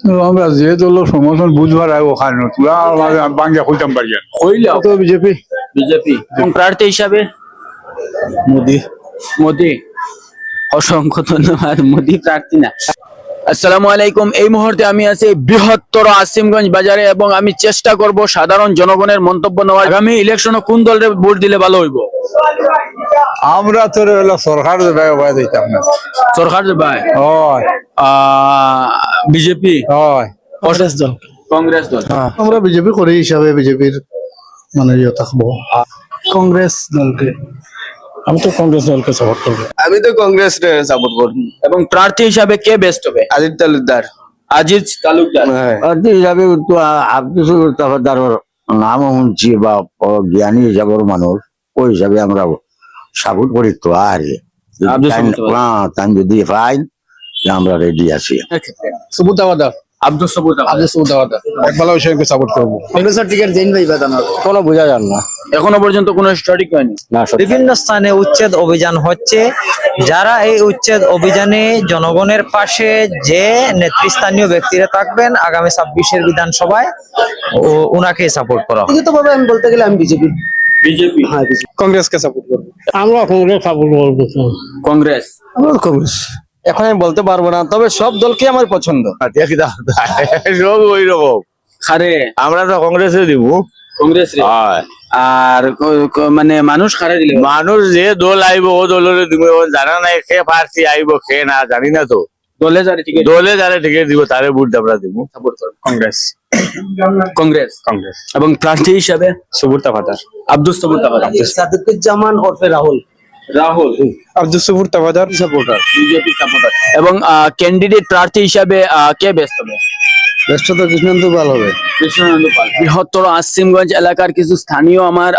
আমরা যে দলের সমর্থন বুঝবার আগে ওখানে তোরা বাংলা কইতাম পারি কইলাও তো বিজেপি বিজেপি কোন প্রার্থী হিসাবে? মোদি মোদি। অসংখ্য ধন্যবাদ। মোদি প্রার্থী না। আসসালামু আলাইকুম। এই মুহূর্তে আমি আছি বৃহত্তর আসিমগঞ্জ বাজারে এবং আমি চেষ্টা করব সাধারণ জনগণের মন্তব্য নেওয়ার। আগামী ইলেকশনে কোন দলের ভোট দিলে ভালো হইব? আমরা তো সরকার দিতাম না সরকার ভাই হয় বিজেপি হয় কংগ্রেস দল। আমরা বিজেপি করি হিসাবে বিজেপির মানে ইয়ে থাকবো কংগ্রেস দলকে আমি তো কংগ্রেস দলকে সাপোর্ট করবো আমি তো কংগ্রেস সাপোর্ট করি। এবং প্রার্থী হিসাবে কে বেস্ট হবে? আদিত্য তালুকদার। আজিজ তালুকদার। হ্যাঁ, প্রার্থী হিসাবে তো আব্দুল তাফাদারের নাম শুনছি বা জ্ঞানী হিসাবের মানুষ ওই হিসাবে আমরা সাপোর্ট করি তো আর আব্দুল সাবুর তাওয়াদার। তাই যদি পাই আমরা রেডি আছি। সুবুত আওয়াদা আব্দুল সাবুর তাওয়াদার। আব্দুল সুবুত আওয়াদা একবালা হিসাবে সাপোর্ট করবো কংগ্রেসের টিকিট দেন ভাই বাদানো কোনো বোঝা যান না এখনো পর্যন্ত কোনো স্টার্টিং হয়নি। বিভিন্ন স্থানে উচ্ছেদ অভিযান হচ্ছে। যারা এই উচ্ছেদ অভিযানে জনগণের পাশে যে নেতৃস্থানীয় ব্যক্তিরা থাকবেন আগামী 26-এর বিধানসভায় ওনাকে সাপোর্ট করা হবে। ভাবে আমি বলতে গেলে আমি বিজেপি বিজেপি কংগ্রেসকে সাপোর্ট করবো আমরা কংগ্রেস সাপোর্ট করবো কংগ্রেস। আমরা কংগ্রেস এখন আমি বলতে পারবো না, তবে সব দলকে আমার পছন্দ। সব ওই রকম খারে আমরা তো কংগ্রেসে দিব। কংগ্রেস রে। আর মানে মানুষ খারে দিলে মানুষ যে দল আইব ও দলের দিব জানা নাই সে প্রার্থী আইব সে না জানি না তো দলে যারে টিকিট দলে যারা টিকিট দিব তারে ভোট আমরা দিব। সাপোর্ট করবে কংগ্রেস কংগ্রেস। কংগ্রেস এবং প্রার্থী হিসাবে সুবুত আওয়াদা আব্দুল সাবুর তাওয়াদার। সাদুজ্জামান ওরফে Rahul Rahul Abdul Subut Awadar supporter BJP supporter. এবং ক্যান্ডিডেট প্রার্থী হিসাবে কে বেস্ট হবে? বেস্ট তো কৃষ্ণেন্দু পাল হবে। কৃষ্ণানন্দ পাল। বৃহত্তর আসিমগঞ্জ এলাকার কিছু স্থানীয় আমার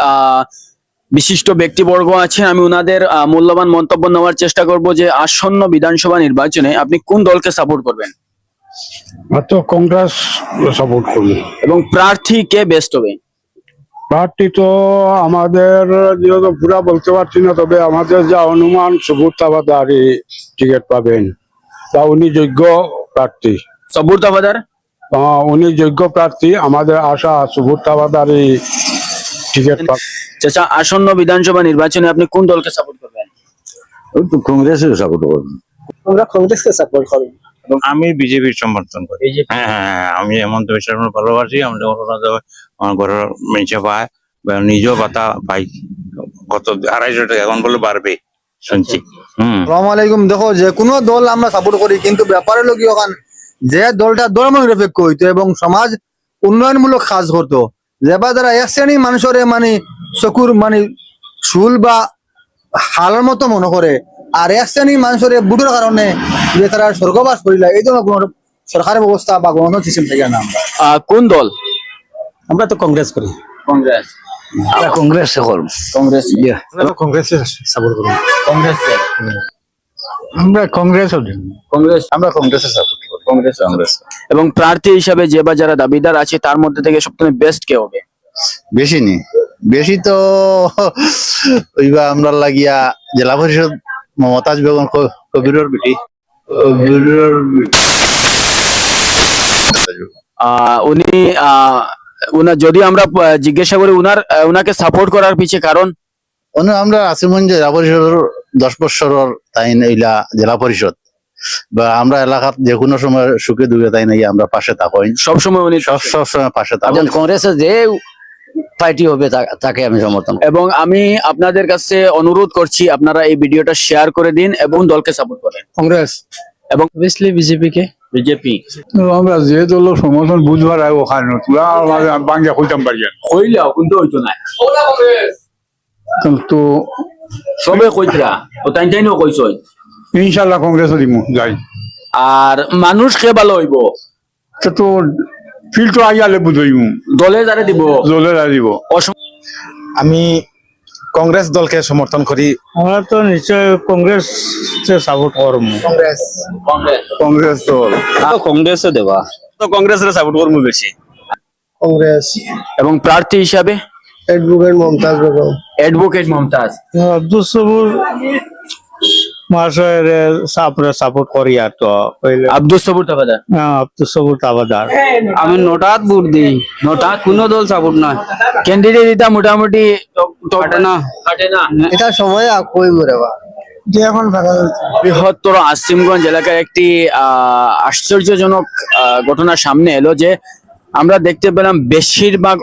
বিশিষ্ট ব্যক্তিবর্গ আছেন, আমি ওনাদের মূল্যবান মন্তব্য নেওয়ার চেষ্টা করব যে আসন্ন বিধানসভা নির্বাচনে আপনি কোন দলকে সাপোর্ট করবেন তো কংগ্রেস সাপোর্ট করবো এবং প্রার্থী কে বেস্ট হবে? পার্টি তো আমাদের যেহেতু পুরা বলতে পারছি না, তবে আমাদের যা অনুমান সুবুত আওয়াদারই টিকিট পাবেন বা উনি যোগ্য প্রার্থী। সাবুর তাওয়াদার। উনি যোগ্য প্রার্থী, আমাদের আশা সুবুত আওয়াদারই টিকিট পাবেন। চাচা, আসন্ন বিধানসভা নির্বাচনে আপনি কোন দলকে সাপোর্ট করবেন? ওই তো কংগ্রেসের সাপোর্ট করবো। আমরা কংগ্রেসকে সাপোর্ট করব। আমি বিজেপির সমর্থন করি। বিজেপি। হ্যাঁ, আমি হেমন্ত বিশ্ব শর্মা ভালোবাসি। আমাদের আমার ঘরের মেচে পায় বা নিজেও পাতা পাই। কত 250 টাকা এখন বলে বাড়বে শুনছি। আসসালামু আলাইকুম। দেখো, যে কোনো দল আমরা সাপোর্ট করি, কিন্তু ব্যাপারে লোক ওখান যে দলটা ধর্ম নিরপেক্ষ হইতো এবং সমাজ উন্নয়নমূলক কাজ করতো, যেবা দ্বারা এক শ্রেণী মানুষের মানে চকুর মানে চুল বা হালের মতো মনে করে, আর এক শ্রেণী মানুষের বুটের কারণে যে তারা স্বর্গবাস করিলা, এই জন্য কোনো সরকারি ব্যবস্থা বা গণতন্ত্র সিস্টেম থেকে না। কোন দল? আমরা তো কংগ্রেস করি। কংগ্রেস। আমরা কংগ্রেস করবো। কংগ্রেস। কংগ্রেসের সাপোর্ট করবো। কংগ্রেস। আমরা কংগ্রেস কংগ্রেস। আমরা কংগ্রেসের সাপোর্ট করি। কংগ্রেস। কংগ্রেস। এবং প্রার্থী হিসাবে যে বা যারা দাবিদার আছে তার মধ্যে থেকে সবথেকে বেস্ট কে হবে? বেশি নেই, বেশি তো ওইবা আমরা লাগিয়া জেলা পরিষদ মমতাজ বেগম কবিরের বেটি। উনি উনার যদি আমরা জিজ্ঞাসা করি উনাকে সাপোর্ট করার পিছে কারণ? আমরা আসিমগঞ্জ জেলা পরিষদের 10 বছরের তাই এইলা জেলা পরিষদ বা আমরা এলাকার যে কোনো সময় সুখে দুঃখে তাই নাই আমরা পাশে থাকি। সবসময় উনি সব সময় পাশে থাকি। কংগ্রেসের যে পার্টি হবে তাকে আমি সমর্থন। এবং আমি আপনাদের কাছে অনুরোধ করছি আপনারা এই ভিডিওটা শেয়ার করে দিন এবং দলকে সাপোর্ট করেন। কংগ্রেস এবং অবভিয়াসলি বিজেপি কে। বিজেপি। আমরা যে দলের সমর্থন বুঝবার আগে ওখানে তোরা বাংলা কইতাম পারি কইলাও কিন্তু হইতো না, কিন্তু সবে কইতরা ও তাই তাই নো কইছই। ইনশাল্লাহ কংগ্রেস দিব যাই। আর মানুষ কে ভালো হইব তো ফিল্ড আইয়ালে বুঝাইম দলে যারে দিব জলে দিব। আমি কংগ্রেস দলকে সমর্থন করি। আমরা তো নিশ্চয় কংগ্রেস সাপোর্ট করবো। কংগ্রেস। কংগ্রেস দল কংগ্রেসে দেবা তো কংগ্রেসের সাপোর্ট করবো বেশি। কংগ্রেস। এবং প্রার্থী হিসাবে অ্যাডভোকেট মমতাজ বেগম। অ্যাডভোকেট মমতাজ। আব্দুল সবুর মহাশয়ের আমরা সাপোর্ট করি আর তো আব্দুল সবুর তাবাদার। আব্দুল সবুর তাবাদার। আমি নোটাত ভোট দিই, নোটাত কোনো দল সাপোর্ট নয়। ক্যান্ডিডেট এটা মোটামুটি কাটে না, কাটে না। এটা সময় কই মরে বা বৃহত্তর আসিমগঞ্জ এলাকার একটি আশ্চর্যজনক ঘটনা সামনে এলো যে আমরা দেখতে পেলাম বেশিরভাগ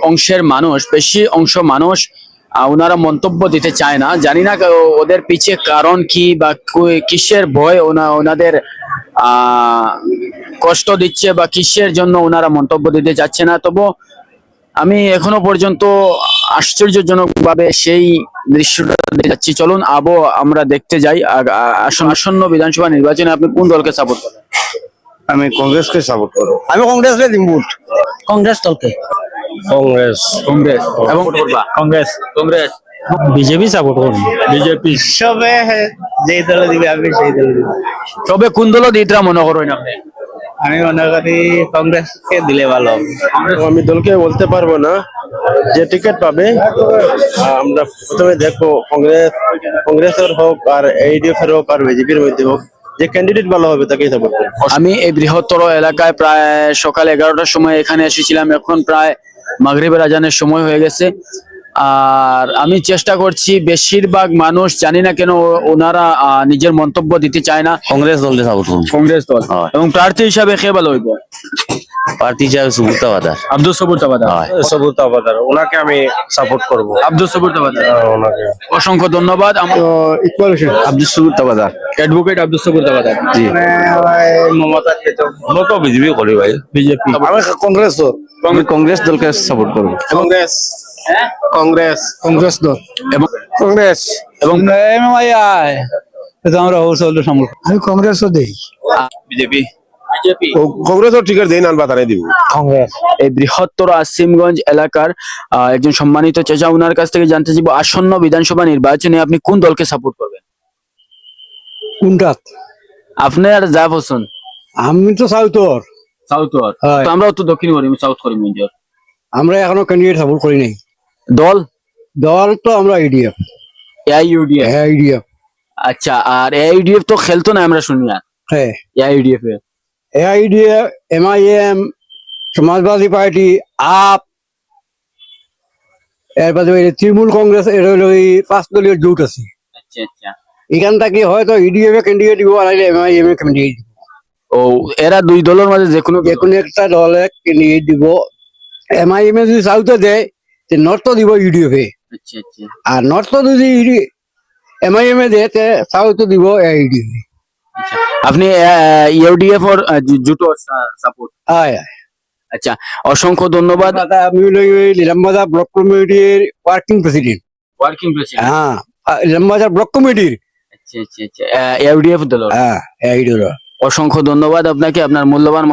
বেশি অংশ মানুষ ওনারা মন্তব্য দিতে চায় না। জানি না ওদের পিছে কারণ কি বা কিসের ভয় ওনাদের কষ্ট দিচ্ছে বা কিসের জন্য ওনারা মন্তব্য দিতে চাচ্ছে না। তবু আমি এখনো পর্যন্ত আশ্চর্যজনক ভাবে সেই দৃশ্যটা দেখতে যাচ্ছি। চলুন আমরা দেখতে যাই। আসন্ন বিধানসভা নির্বাচনে আপনি কোন দলকে সাপোর্ট করেন? আমি কংগ্রেসকে সাপোর্ট করব। আমি কংগ্রেসকে দিম ভোট। কংগ্রেস দলকে। কংগ্রেস কংগ্রেস এবং কংগ্রেস কংগ্রেস বিজেপি সাপোর্ট করব। বিজেপি সবে যেই দলে দিবে আমি সেই দলে দিব। তবে কোন দল দিতরা মনে করেন আপনি? আমি মনে করি কংগ্রেসকে দিলে ভালো হবে। আমি দলকে বলতে পারবো না, যে টিকিট পাবে আমরা প্রথমে দেখবো কংগ্রেসের হোক আর এইডিএফ এর হোক আর বিজেপির মধ্যে হোক, যে ক্যান্ডিডেট ভালো হবে তাকেই সাপোর্ট করবো। আমি এই বৃহত্তর এলাকায় প্রায় সকাল 11টার সময় এখানে এসেছিলাম। এখন প্রায় মাগরিবের আজানের সময় হয়ে গেছে। আর আমি চেষ্টা করছি, বেশিরভাগ মানুষ জানি না কেন ওনারা নিজের মন্তব্য দিতে চায় না। কংগ্রেস দলকে সাপোর্ট করবো। কংগ্রেস দল হয়। এবং প্রার্থী হিসাবে কে ভালো হইব? প্রার্থী হিসাবে সুবুর তাবাদার। আব্দুল সবুর তাবাদার। সবুজ আবাদার ওনাকে আমি সাপোর্ট করব। আব্দুল সবুর তাবাদার, ওনাকে অসংখ্য ধন্যবাদ। আব্দুল সুবুর তাবাদার। অ্যাডভোকেট আব্দুল সবুর তাবাদার। জি। মমতা আমরা তো বিজেপি করি ভাই। বিজেপি। আমি কংগ্রেস আমি কংগ্রেস দলকে সাপোর্ট করবো। কংগ্রেস কংগ্রেস কংগ্রেস দল। এবং কংগ্রেস এবং আমরা হৌসল সামল। আমি কংগ্রেসও দেই। বিজেপি। বিজেপি। কংগ্রেসও টিকিট দেই না বাতারে দিব। এই বৃহত্তর আসিমগঞ্জ এলাকার একজন সম্মানিত চাচা, উনার কাছ থেকে জানতে চাইবো আসন্ন বিধানসভা নির্বাচনে আপনি কোন দলকে সাপোর্ট করবেন? কোনটা? আপনার যা পছন্দ। আমি তো সাউথর। সাউথ ওর। হয়। তো আমরাও তো দক্ষিণ করি, সাউথ করি মঞ্জুর। আমরা এখনো ক্যান্ডিডেট সাপোর্ট করি নাই। দল দল তো আমরা ইডিএফ। এআইইউডিএফ। হ্যাঁ ইডিএফ। আচ্ছা, আর এআইইউডিএফ তো খেলতো না, আমরা শুনি না। হ্যাঁ এআইইউডিএফ এ AIDF, MIM, Samajwadi party, AAP, এরপরে ওই তৃণমূল কংগ্রেস, এর হলো ওই 5 দলীয় জোট আছে। আচ্ছা আচ্ছা। এখান থেকে হয়তো ইডিএফ এ ক্যান্ডিডেট দিব, আর এমআইএম এ ক্যান্ডিডেট দিব। ও, এরা দুই দলের মাঝে যে কোনো যে কোনো একটা দলে ক্যান্ডিডেট দিব। এমআইএম এ যদি সাউথে দেয়, নর্থ দিব ইডিএফ এ। আচ্ছা আচ্ছা। আর নর্থ যদি এমআইএম এ দেয়, সাউথ দিব ইডিএফ এ। আপনি ইউডিএফ ওর জুটো সাপোর্ট। আয় আচ্ছা, অসংখ্য ধন্যবাদ। দাদা, আমি হলো লিলামবাজার ব্লক কমিটির ওয়ার্কিং প্রেসিডেন্ট। Working president. হ্যাঁ, লিলামবাজার ব্লক কমিটির। আচ্ছা আচ্ছা আচ্ছা। ইউডিএফ দল। হ্যাঁ, এই অসংখ্য ধন্যবাদ আপনাকে, আপনার মূল্যবান